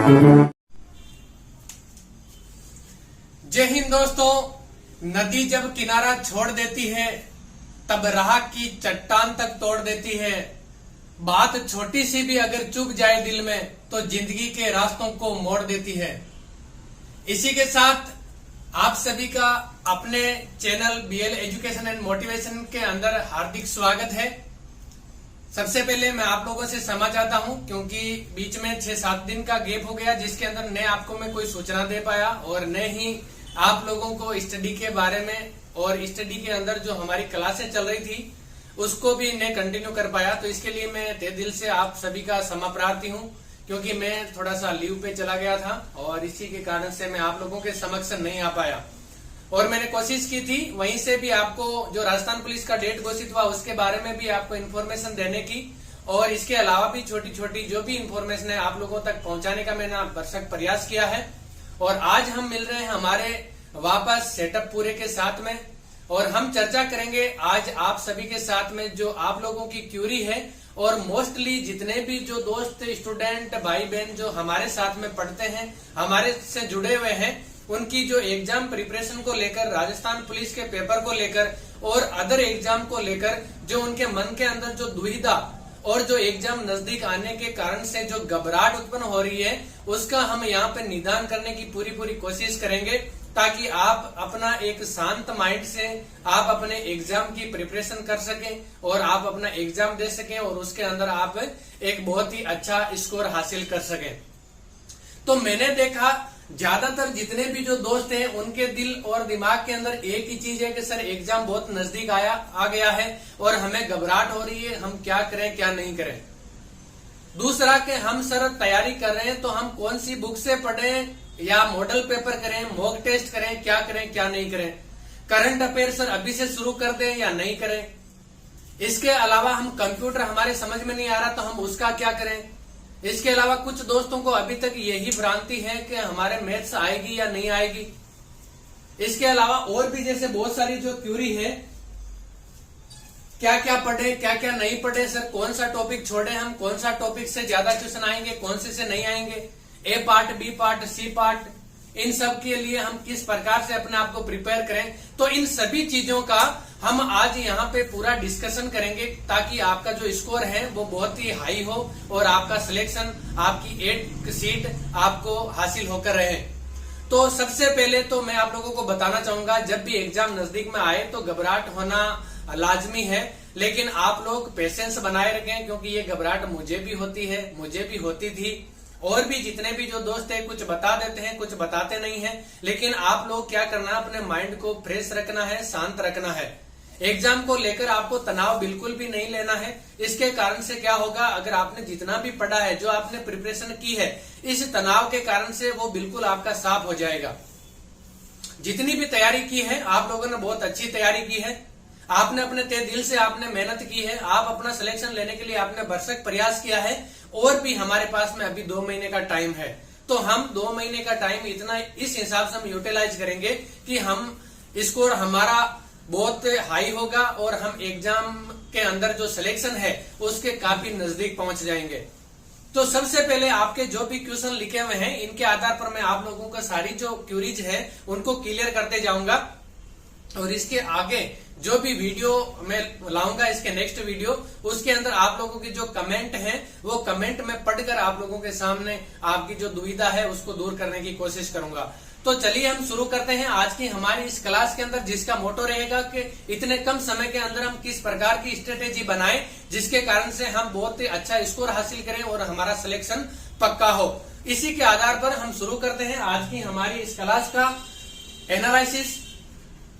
जय हिंद दोस्तों। नदी जब किनारा छोड़ देती है तब राह की चट्टान तक तोड़ देती है। बात छोटी सी भी अगर चुभ जाए दिल में तो जिंदगी के रास्तों को मोड़ देती है। इसी के साथ आप सभी का अपने channel BL education and motivation के अंदर हार्दिक स्वागत है। सबसे पहले मैं आप लोगों से क्षमा चाहता हूं क्योंकि बीच में 6-7 दिन का गैप हो गया, जिसके अंदर न आपको मैं कोई सूचना दे पाया और न ही आप लोगों को स्टडी के बारे में और स्टडी के अंदर जो हमारी क्लासें चल रही थी उसको भी न कंटिन्यू कर पाया। तो इसके लिए मैं तहे दिल से आप सभी का क्षमा प्रार्थी हूं क्योंकि मैं थोड़ा सा लीव पे चला गया था और इसी के कारण से मैं आप लोगों के समक्ष नहीं आ पाया। और मैंने कोशिश की थी वहीं से भी आपको जो राजस्थान पुलिस का डेट घोषित हुआ उसके बारे में भी आपको इन्फॉर्मेशन देने की और इसके अलावा भी छोटी छोटी जो भी इन्फॉर्मेशन है आप लोगों तक पहुंचाने का मैंने भरसक प्रयास किया है। और आज हम मिल रहे हैं हमारे वापस सेटअप पूरे के साथ में और हम चर्चा करेंगे आज आप सभी के साथ में जो आप लोगों की क्यूरी है और मोस्टली जितने भी जो दोस्त स्टूडेंट भाई बहन जो हमारे साथ में पढ़ते हैं हमारे से जुड़े हुए हैं उनकी जो एग्जाम प्रिपरेशन को लेकर, राजस्थान पुलिस के पेपर को लेकर और अदर एग्जाम को लेकर जो उनके मन के अंदर जो दुविधा और जो एग्जाम नजदीक आने के कारण से जो घबराहट उत्पन्न हो रही है उसका हम यहाँ पे निदान करने की पूरी कोशिश करेंगे ताकि आप अपना एक शांत माइंड से आप अपने एग्जाम की प्रिपरेशन कर सकें और आप अपना एग्जाम दे सकें और उसके अंदर आप एक बहुत ही अच्छा स्कोर हासिल कर सकें। तो मैंने देखा ज्यादातर जितने भी जो दोस्त हैं उनके दिल और दिमाग के अंदर एक ही चीज है कि सर एग्जाम बहुत नजदीक आ गया है और हमें घबराहट हो रही है, हम क्या करें क्या नहीं करें। दूसरा कि हम सर तैयारी कर रहे हैं तो हम कौन सी बुक से पढ़ें या मॉडल पेपर करें, मॉक टेस्ट करें, क्या नहीं करें। करंट अफेयर सर अभी से शुरू कर दें या नहीं करें। इसके अलावा हम कंप्यूटर हमारे समझ में नहीं आ रहा तो हम उसका क्या करें। इसके अलावा कुछ दोस्तों को अभी तक यही भ्रांति है कि हमारे मैथ्स आएगी या नहीं आएगी। इसके अलावा और भी जैसे बहुत सारी जो क्यूरी है, क्या क्या पढ़े क्या नहीं पढ़े, सर कौन सा टॉपिक छोड़े हम, कौन सा टॉपिक से ज्यादा क्वेश्चन आएंगे, कौन से नहीं आएंगे, A part, B part, C part, इन सब के लिए हम किस प्रकार से अपने आप को प्रिपेयर करें। तो इन सभी चीजों का हम आज यहाँ पे पूरा डिस्कशन करेंगे ताकि आपका जो स्कोर है वो बहुत ही हाई हो और आपका सिलेक्शन, आपकी 8 सीट आपको हासिल होकर रहे। तो सबसे पहले तो मैं आप लोगों को बताना चाहूंगा जब भी एग्जाम नजदीक में आए तो घबराहट होना लाजमी है, लेकिन आप लोग पेशेंस बनाए रखें क्योंकि ये घबराहट मुझे भी होती है, मुझे भी होती थी और भी जितने भी जो दोस्त हैं कुछ बता देते हैं कुछ बताते नहीं हैं। लेकिन आप लोग क्या करना है, अपने माइंड को फ्रेश रखना है, शांत रखना है। एग्जाम को लेकर आपको तनाव बिल्कुल भी नहीं लेना है। इसके कारण से क्या होगा, अगर आपने जितना भी पढ़ा है, जो आपने प्रिपरेशन की है, इस तनाव के कारण से वो बिल्कुल आपका साफ हो जाएगा। जितनी भी तैयारी की है आप लोगों ने बहुत अच्छी तैयारी की है, आपने अपने तहे दिल से आपने मेहनत की है, आप अपना सिलेक्शन लेने के लिए आपने भरसक प्रयास किया है। और भी हमारे पास में अभी 2 महीने का टाइम है तो हम 2 महीने का टाइम इतना इस हिसाब से हम यूटिलाइज करेंगे कि हम स्कोर हमारा बहुत हाई होगा और हम एग्जाम के अंदर जो सिलेक्शन है उसके काफी नजदीक पहुंच जाएंगे। तो सबसे पहले आपके जो भी क्वेश्चन लिखे हुए हैं इनके आधार पर मैं आप लोगों का सारी जो क्यूरीज है उनको क्लियर करते जाऊंगा और इसके आगे जो भी वीडियो मैं लाऊंगा, इसके नेक्स्ट वीडियो, उसके अंदर आप लोगों की जो कमेंट है वो कमेंट में पढ़कर आप लोगों के सामने आपकी जो दुविधा है उसको दूर करने की कोशिश करूंगा। तो चलिए हम शुरू करते हैं आज की हमारी इस क्लास के अंदर, जिसका मोटो रहेगा कि इतने कम समय के अंदर हम किस प्रकार की स्ट्रेटेजी बनाएं जिसके कारण से हम बहुत ही अच्छा स्कोर हासिल करें और हमारा सिलेक्शन पक्का हो। इसी के आधार पर हम शुरू करते हैं आज की हमारी इस क्लास का एनालिसिस।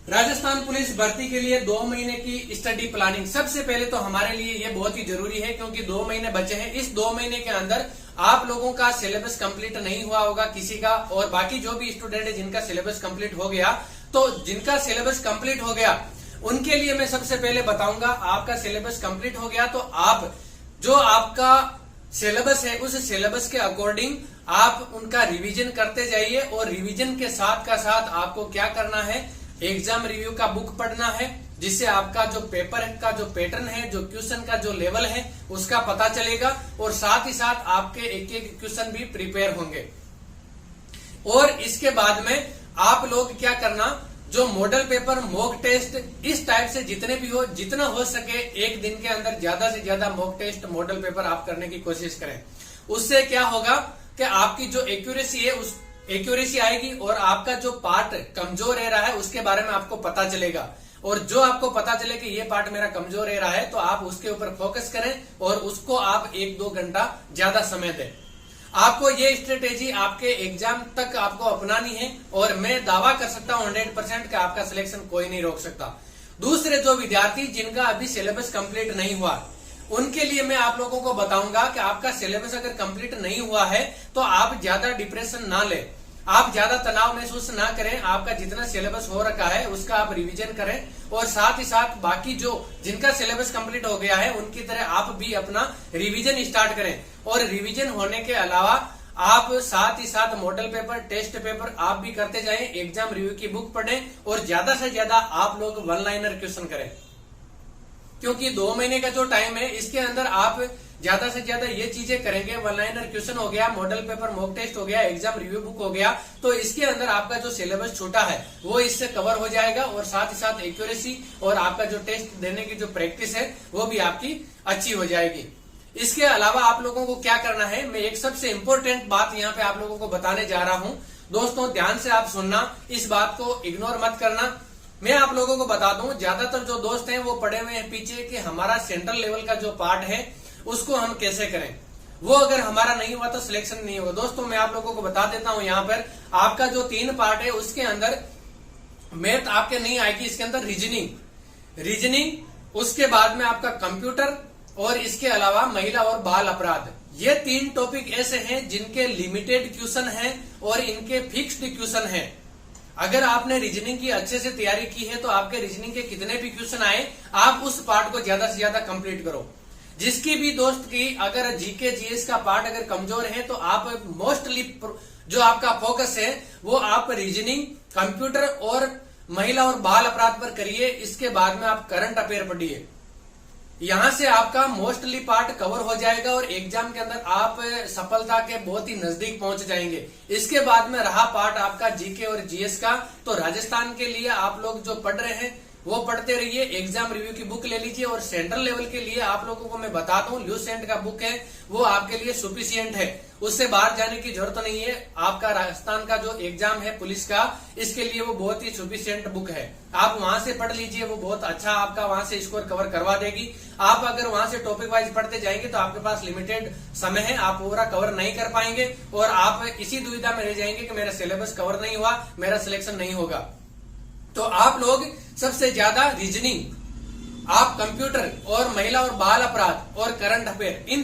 राजस्थान पुलिस भर्ती के लिए 2 महीने की स्टडी प्लानिंग। सबसे पहले तो हमारे लिए ये बहुत ही जरूरी है क्योंकि 2 महीने बचे हैं। इस 2 महीने के अंदर आप लोगों का सिलेबस कंप्लीट नहीं हुआ होगा किसी का, और बाकी जो भी स्टूडेंट है जिनका सिलेबस कंप्लीट हो गया, तो जिनका सिलेबस कंप्लीट हो गया उनके लिए मैं सबसे पहले बताऊंगा आपका सिलेबस कंप्लीट हो गया तो आप जो आपका सिलेबस है उस सिलेबस के अकॉर्डिंग आप उनका रिवीजन करते जाइए और रिवीजन के साथ का साथ आपको क्या करना है, एग्जाम रिव्यू का बुक पढ़ना है जिससे आपका जो पेपर का जो पैटर्न है, जो क्वेश्चन का जो लेवल है उसका पता चलेगा और साथ ही साथ आपके एक क्वेश्चन भी प्रिपेयर होंगे। और इसके बाद में आप लोग क्या करना, जो मॉडल पेपर, मॉक टेस्ट, इस टाइप से जितने भी हो, जितना हो सके एक दिन के अंदर ज्यादा से ज्यादा मॉक टेस्ट, मॉडल पेपर आप करने की कोशिश करें। उससे क्या होगा कि आपकी जो एक्यूरेसी है उस एक्यूरेसी आएगी और आपका जो पार्ट कमजोर रह रहा है उसके बारे में आपको पता चलेगा। और जो आपको पता चले कि ये पार्ट मेरा कमजोर रह रहा है तो आप उसके ऊपर फोकस करें और उसको आप 1-2 घंटा ज्यादा समय दें। आपको ये स्ट्रेटेजी आपके एग्जाम तक आपको अपनानी है और मैं दावा कर सकता हूं 100% कि आपका सिलेक्शन कोई नहीं रोक सकता। दूसरे जो विद्यार्थी जिनका अभी सिलेबस कंप्लीट नहीं हुआ, उनके लिए मैं आप लोगों को बताऊंगा कि आपका सिलेबस अगर कंप्लीट नहीं हुआ है तो आप ज्यादा डिप्रेशन ना लें, आप ज्यादा तनाव महसूस ना करें। आपका जितना सिलेबस हो रखा है उसका आप रिवीजन करें और साथ ही साथ बाकी जो जिनका सिलेबस कंप्लीट हो गया है उनकी तरह आप भी अपना रिवीजन स्टार्ट करें। और रिवीजन होने के अलावा आप साथ ही साथ मॉडल पेपर, टेस्ट पेपर आप भी करते जाएं, एग्जाम रिव्यू की बुक पढ़ें और ज्यादा से ज्यादा आप लोग वन लाइनर क्वेश्चन करें, क्योंकि 2 महीने का जो टाइम है इसके अंदर आप ज्यादा से ज्यादा ये चीजें करेंगे। वन लाइनर क्वेश्चन हो गया, मॉडल पेपर, मॉक टेस्ट हो गया, एग्जाम रिव्यू बुक हो गया, तो इसके अंदर आपका जो सिलेबस छोटा है वो इससे कवर हो जाएगा और साथ ही साथ एक्यूरेसी और आपका जो टेस्ट देने की जो प्रैक्टिस है वो भी आपकी अच्छी हो जाएगी। इसके अलावा आप लोगों को क्या करना है, मैं एक सबसे इंपॉर्टेंट बात यहाँ पे आप लोगों को बताने जा रहा हूँ। दोस्तों ध्यान से आप सुनना, इस बात को इग्नोर मत करना। मैं आप लोगों को बता दूं, ज्यादातर जो दोस्त हैं वो पड़े हुए हैं पीछे कि हमारा सेंट्रल लेवल का जो पार्ट है उसको हम कैसे करें, वो अगर हमारा नहीं हुआ तो सिलेक्शन नहीं होगा। दोस्तों मैं आप लोगों को बता देता हूं, यहाँ पर आपका जो 3 पार्ट है उसके अंदर मैथ आपके नहीं आएगी, इसके अंदर रीजनिंग, उसके बाद में आपका कंप्यूटर और इसके अलावा महिला और बाल अपराध। ये 3 टॉपिक ऐसे हैं जिनके लिमिटेड क्वेश्चन हैं और इनके फिक्स्ड क्वेश्चन हैं। अगर आपने रीजनिंग की अच्छे से तैयारी की है तो आपके रीजनिंग के कितने भी क्वेश्चन आए आप उस पार्ट को ज्यादा से ज्यादा कंप्लीट करो। जिसकी भी दोस्त की अगर जीके जीएस का पार्ट अगर कमजोर है तो आप मोस्टली जो आपका फोकस है वो आप रीजनिंग, कंप्यूटर और महिला और बाल अपराध पर करिए। इसके बाद में आप करंट अफेयर पढ़िए, यहां से आपका मोस्टली पार्ट कवर हो जाएगा और एग्जाम के अंदर आप सफलता के बहुत ही नजदीक पहुंच जाएंगे। इसके बाद में रहा पार्ट आपका जीके और जीएस का, तो राजस्थान के लिए आप लोग जो पढ़ रहे हैं वो पढ़ते रहिए, एग्जाम रिव्यू की बुक ले लीजिए। और सेंट्रल लेवल के लिए आप लोगों को मैं बता दूं, ल्यूसेंट का बुक है वो आपके लिए सुफिशियंट है, उससे बाहर जाने की जरूरत नहीं है। आपका राजस्थान का जो एग्जाम है पुलिस का, इसके लिए वो बहुत ही सुफिशियंट बुक है, आप वहां से पढ़ लीजिए, वो बहुत अच्छा आपका वहां से स्कोर कवर करवा देगी। आप अगर वहां से टॉपिक वाइज पढ़ते जाएंगे तो आपके पास लिमिटेड समय है, आप पूरा कवर नहीं कर पाएंगे और आप इसी दुविधा में रह जाएंगे कि मेरा सिलेबस कवर नहीं हुआ, मेरा सिलेक्शन नहीं होगा। तो आप लोग सबसे ज्यादा रीजनिंग, आप कंप्यूटर और महिला और बाल अपराध और करंट अफेयर, इन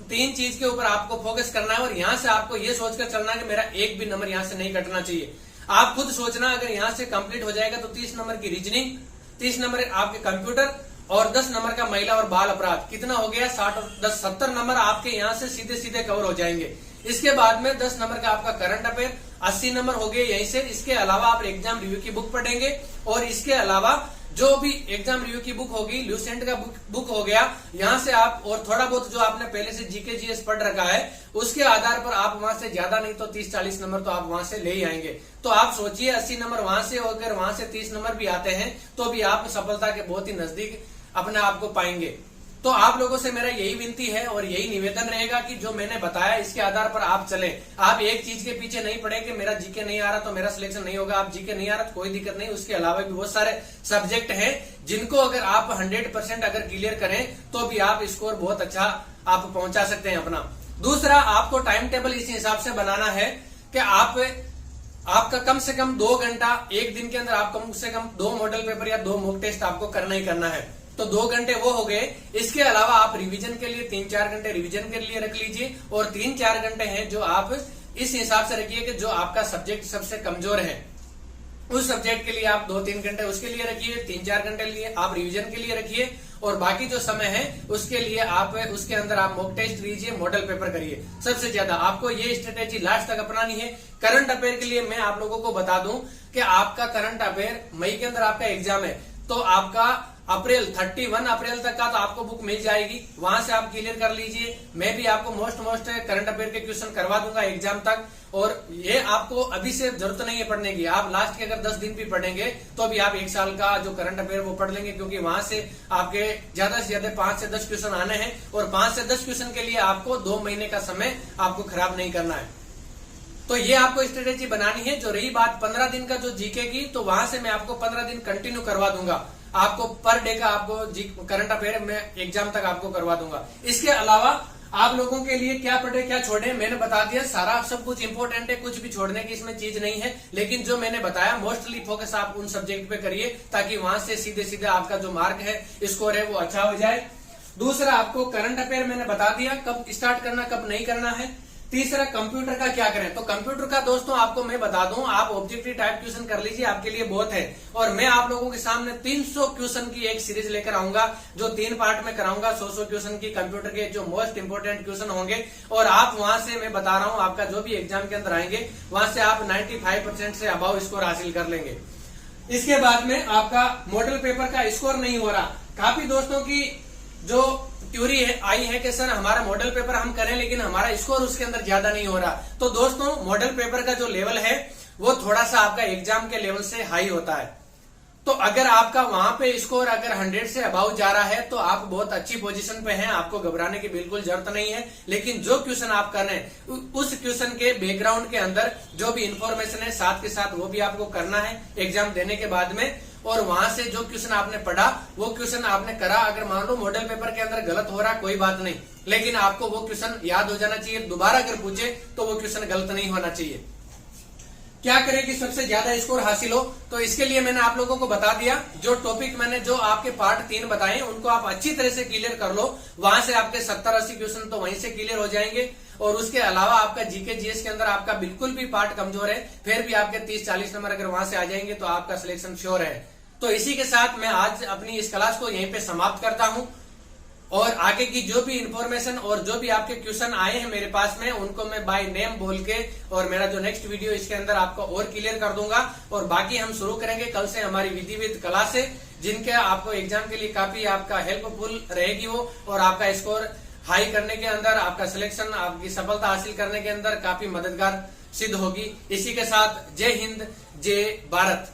3 चीज के ऊपर आपको फोकस करना है। और यहाँ से आपको ये सोचकर चलना है कि मेरा एक भी नंबर यहाँ से नहीं कटना चाहिए। आप खुद सोचना, अगर यहाँ से कंप्लीट हो जाएगा तो 30 नंबर की रीजनिंग, 30 नंबर आपके कंप्यूटर और 10 नंबर का महिला और बाल अपराध, कितना हो गया 60 और 10 70 नंबर आपके यहाँ से सीधे सीधे कवर हो जाएंगे। इसके बाद में 10 नंबर का आपका करंट अफेयर, 80 नंबर हो गए यहीं से। इसके अलावा आप एग्जाम रिव्यू की बुक पढ़ेंगे और इसके अलावा जो भी एग्जाम रिव्यू की बुक होगी, ल्यूसेंट का बुक हो गया, यहाँ से आप और थोड़ा बहुत जो आपने पहले से जीके जीएस पढ़ रखा है उसके आधार पर आप वहां से ज्यादा नहीं तो 30-40 नंबर तो आप वहां से ले ही आएंगे। तो आप सोचिए 80 नंबर वहां से, अगर वहां से 30 नंबर भी आते हैं तो भी आप सफलता के बहुत ही नजदीक अपने आप को पाएंगे। तो आप लोगों से मेरा यही विनती है और यही निवेदन रहेगा कि जो मैंने बताया इसके आधार पर आप चलें। आप एक चीज के पीछे नहीं पड़े कि मेरा जीके नहीं आ रहा तो मेरा सिलेक्शन नहीं होगा। आप जीके नहीं आ रहा तो कोई दिक्कत नहीं, उसके अलावा भी बहुत सारे सब्जेक्ट हैं जिनको अगर आप 100% अगर क्लियर करें तो भी आप स्कोर बहुत अच्छा आप पहुंचा सकते हैं अपना। दूसरा, आपको टाइम टेबल इस हिसाब से बनाना है कि आपका कम से कम 2 घंटा एक दिन के अंदर आप कम से कम 2 मॉडल पेपर या 2 मॉक टेस्ट आपको करना ही करना है। तो 2 घंटे वो हो गए। इसके अलावा आप रिवीजन के लिए 3-4 घंटे रिवीजन के लिए रख लीजिए और 3-4 घंटे हैं जो आप इस हिसाब से रखिए कि जो आपका सब्जेक्ट सबसे कमजोर है उस सब्जेक्ट के लिए आप 2-3 घंटे उसके लिए रखिए, 3-4 घंटे लिए आप रिवीजन के लिए रखिए और बाकी जो समय है उसके लिए आप उसके अंदर आप मॉक टेस्ट लीजिए, मॉडल पेपर करिए। सबसे ज्यादा आपको ये स्ट्रेटेजी लास्ट तक अपनानी है। करंट अफेयर के लिए मैं आप लोगों को बता दूं कि आपका करंट अफेयर मई के अंदर आपका एग्जाम है, तो आपका अप्रैल 31 अप्रैल तक का तो आपको बुक मिल जाएगी, वहां से आप क्लियर कर लीजिए। मैं भी आपको मोस्ट करंट अफेयर के क्वेश्चन करवा दूंगा एग्जाम तक, और ये आपको अभी से जरूरत नहीं है पढ़ने की। आप लास्ट के अगर 10 दिन भी पढ़ेंगे तो भी आप 1 साल का जो करंट अफेयर वो पढ़ लेंगे, क्योंकि वहां से आपके ज्यादा से ज्यादा 5 से 10 क्वेश्चन आने हैं, और 5 से 10 क्वेश्चन के लिए आपको 2 महीने का समय आपको खराब नहीं करना है। तो ये आपको स्ट्रेटेजी बनानी है। जो रही बात 15 दिन का जो जीके की, तो वहां से मैं आपको 15 दिन कंटिन्यू करवा दूंगा, आपको पर डे का आपको करंट अफेयर में एग्जाम तक आपको करवा दूंगा। इसके अलावा आप लोगों के लिए क्या पढ़े क्या छोड़े मैंने बता दिया, सारा सब कुछ इंपॉर्टेंट है, कुछ भी छोड़ने की इसमें चीज नहीं है। लेकिन जो मैंने बताया मोस्टली फोकस आप उन सब्जेक्ट पे करिए, ताकि वहां से सीधे सीधे आपका जो मार्क है, स्कोर है, वो अच्छा हो जाए। दूसरा, आपको करंट अफेयर मैंने बता दिया कब स्टार्ट करना कब नहीं करना है। तीसरा, कंप्यूटर का क्या करें। तो कंप्यूटर का दोस्तों आपको मैं बता दूं, आप ऑब्जेक्टिव टाइप क्वेश्चन कर लीजिए, आपके लिए बहुत है। और मैं आप लोगों के सामने 300 क्वेश्चन की एक सीरीज लेकर आऊंगा, जो 3 पार्ट में कराऊंगा। 100 क्वेश्चन की कंप्यूटर के जो मोस्ट इंपोर्टेंट क्वेश्चन होंगे, और आप वहां से मैं बता रहा हूं आपका जो भी एग्जाम के अंदर आएंगे, वहां से आप 95% से अबाव स्कोर हासिल कर लेंगे। इसके बाद में आपका मॉडल पेपर का स्कोर नहीं हो रहा। काफी दोस्तों की जो क्यूरी आई है कि सर हमारा मॉडल पेपर हम करें लेकिन हमारा स्कोर उसके अंदर ज्यादा नहीं हो रहा। तो दोस्तों मॉडल पेपर का जो लेवल है वो थोड़ा सा आपका एग्जाम के लेवल से हाई होता है। तो अगर आपका वहां पे स्कोर अगर 100 से अबाउ जा रहा है तो आप बहुत अच्छी पोजीशन पे हैं, आपको घबराने की बिल्कुल जरूरत नहीं है। लेकिन जो क्वेश्चन आप कर रहे हैं उस क्वेश्चन के बैकग्राउंड के अंदर जो भी इंफॉर्मेशन है साथ के साथ वो भी आपको करना है एग्जाम देने के बाद में। और वहां से जो क्वेश्चन आपने पढ़ा वो क्वेश्चन आपने करा, अगर मान लो मॉडल पेपर के अंदर गलत हो रहा कोई बात नहीं, लेकिन आपको वो क्वेश्चन याद हो जाना चाहिए। दोबारा अगर पूछे तो वो क्वेश्चन गलत नहीं होना चाहिए। क्या करें कि सबसे ज्यादा स्कोर हासिल हो, तो इसके लिए मैंने आप लोगों को बता दिया। जो टॉपिक मैंने जो आपके पार्ट 3 बताए उनको आप अच्छी तरह से क्लियर कर लो, वहां से आपके 70-80 क्वेश्चन तो वहीं से क्लियर हो जाएंगे। और उसके अलावा आपका जीके जीएस के अंदर आपका बिल्कुल भी पार्ट कमजोर है, फिर भी आपके 30-40 नंबर अगर वहां से आ जाएंगे तो आपका सिलेक्शन श्योर है। तो इसी के साथ मैं आज अपनी इस क्लास को यहीं पे समाप्त करता हूं, और आगे की जो भी इंफॉर्मेशन और जो भी आपके क्वेश्चन आए हैं मेरे पास में उनको मैं बाय नेम बोल के और मेरा जो नेक्स्ट वीडियो इसके अंदर आपको और क्लियर कर दूंगा। और बाकी हम शुरू करेंगे कल से हमारी विधिविध क्लास से, जिनके आपको एग्जाम के लिए काफी आपका हेल्पफुल रहेगी वो, और आपका स्कोर हाई करने के अंदर, आपका सिलेक्शन, आपकी सफलता हासिल करने के अंदर काफी मददगार सिद्ध होगी। इसी के साथ जय हिंद, जय भारत।